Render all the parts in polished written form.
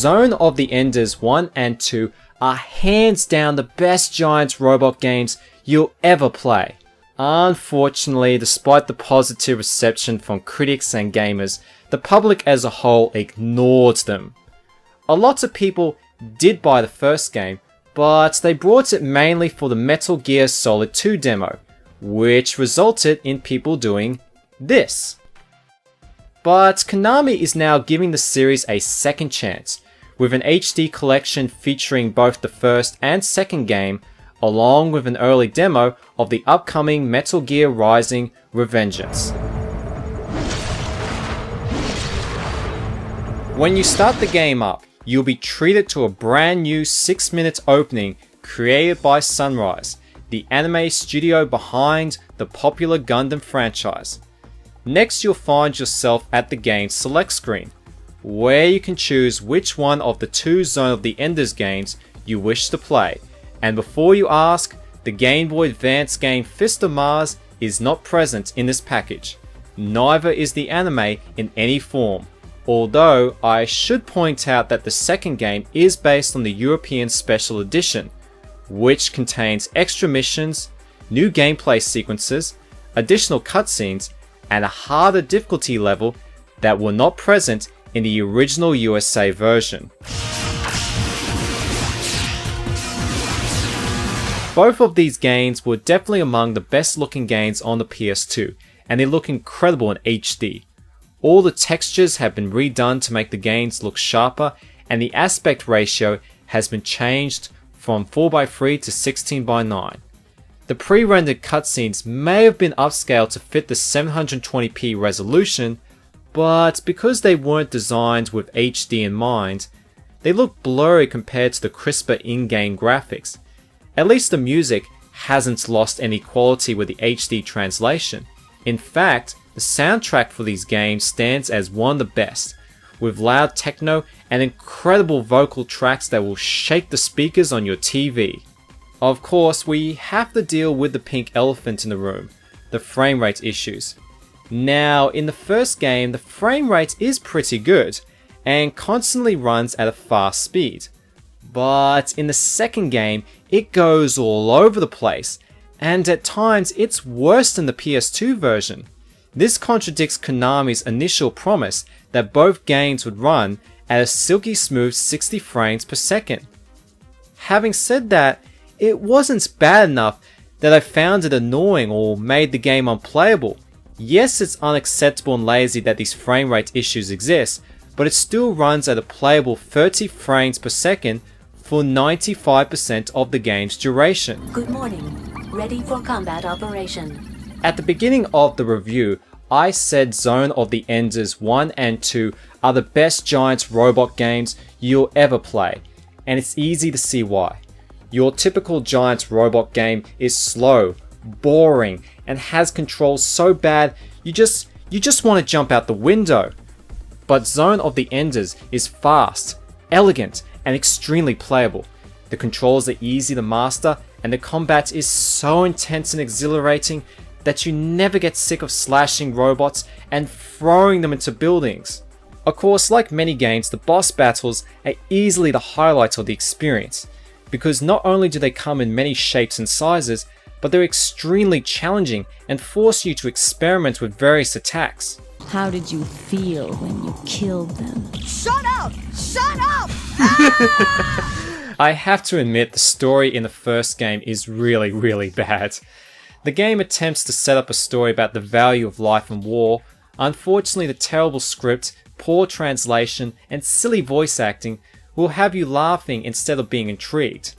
Zone of the Enders 1 and 2 are hands down the best Giants robot games you'll ever play. Unfortunately, despite the positive reception from critics and gamers, the public as a whole ignored them. A lot of people did buy the first game, but they bought it mainly for the Metal Gear Solid 2 demo, which resulted in people doing this. But Konami is now giving the series a second chance, with an HD collection featuring both the first and second game, along with an early demo of the upcoming Metal Gear Rising: Revengeance. When you start the game up, you'll be treated to a brand new 6-minute opening created by Sunrise, the anime studio behind the popular Gundam franchise. Next, you'll find yourself at the game's select screen, where you can choose which one of the 2 Zone of the Enders games you wish to play. And before you ask, the Game Boy Advance game Fist of Mars is not present in this package. Neither is the anime in any form. Although, I should point out that the second game is based on the European Special Edition, which contains extra missions, new gameplay sequences, additional cutscenes, and a harder difficulty level that were not present in the original USA version. Both of these games were definitely among the best looking games on the PS2, and they look incredible in HD. All the textures have been redone to make the games look sharper, and the aspect ratio has been changed from 4:3 to 16:9. The pre-rendered cutscenes may have been upscaled to fit the 720p resolution, but because they weren't designed with HD in mind, they look blurry compared to the crisper in-game graphics. At least the music hasn't lost any quality with the HD translation. In fact, the soundtrack for these games stands as one of the best, with loud techno and incredible vocal tracks that will shake the speakers on your TV. Of course, we have to deal with the pink elephant in the room, the frame rate issues. Now, in the first game, the frame rate is pretty good, and constantly runs at a fast speed. But in the second game, it goes all over the place, and at times it's worse than the PS2 version. This contradicts Konami's initial promise that both games would run at a silky smooth 60 frames per second. Having said that, it wasn't bad enough that I found it annoying or made the game unplayable. Yes, it's unacceptable and lazy that these frame rate issues exist, but it still runs at a playable 30 frames per second for 95% of the game's duration. Good morning. Ready for combat operation. At the beginning of the review, I said Zone of the Enders 1 and 2 are the best Giants robot games you'll ever play, and it's easy to see why. Your typical Giants robot game is slow, boring, and has controls so bad you just want to jump out the window. But Zone of the Enders is fast, elegant, and extremely playable. The controls are easy to master, and the combat is so intense and exhilarating that you never get sick of slashing robots and throwing them into buildings. Of course, like many games, the boss battles are easily the highlight of the experience, because not only do they come in many shapes and sizes, but they're extremely challenging and force you to experiment with various attacks. How did you feel when you killed them? Shut up! Shut up! I have to admit the story in the first game is really bad. The game attempts to set up a story about the value of life and war. Unfortunately, the terrible script, poor translation, and silly voice acting will have you laughing instead of being intrigued.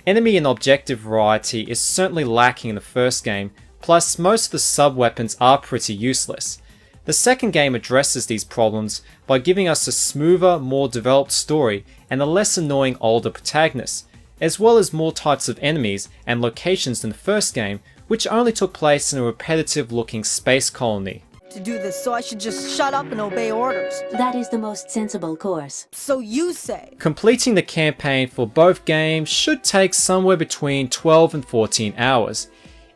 Enemy and objective variety is certainly lacking in the first game, plus most of the sub-weapons are pretty useless. The second game addresses these problems by giving us a smoother, more developed story and a less annoying older protagonist, as well as more types of enemies and locations than the first game, which only took place in a repetitive looking space colony. To do this, so I should just shut up and obey orders. That is the most sensible course. So you say. Completing the campaign for both games should take somewhere between 12 and 14 hours.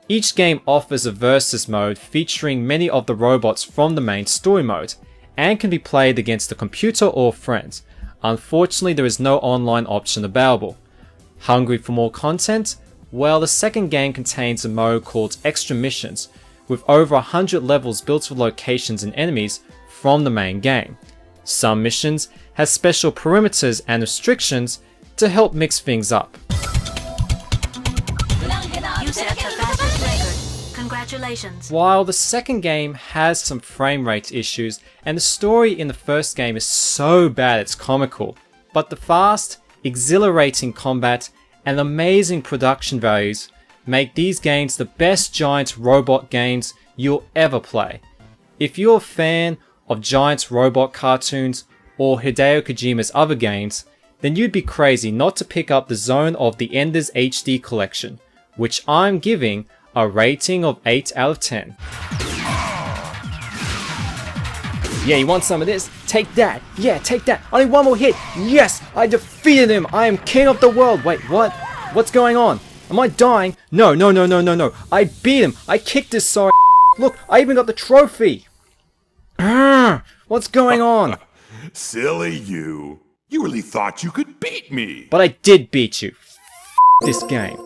Each game offers a versus mode featuring many of the robots from the main story mode, and can be played against a computer or friends. Unfortunately, there is no online option available. Hungry for more content? Well, the second game contains a mode called Extra Missions, with over 100 levels built with locations and enemies from the main game. Some missions have special perimeters and restrictions to help mix things up. You set the fastest record. Congratulations. While the second game has some frame rate issues and the story in the first game is so bad it's comical, but the fast, exhilarating combat and amazing production values make these games the best giant robot games you'll ever play. If you're a fan of giant robot cartoons or Hideo Kojima's other games, then you'd be crazy not to pick up the Zone of the Enders HD collection, which I'm giving a rating of 8 out of 10. Yeah, you want some of this? Take that! Yeah, take that! Only one more hit! Yes! I defeated him! I am king of the world! Wait, what? What's going on? Am I dying? No. I beat him! I kicked his sorry Look, I even got the trophy! What's going on? Silly you. You really thought you could beat me. But I did beat you. This game.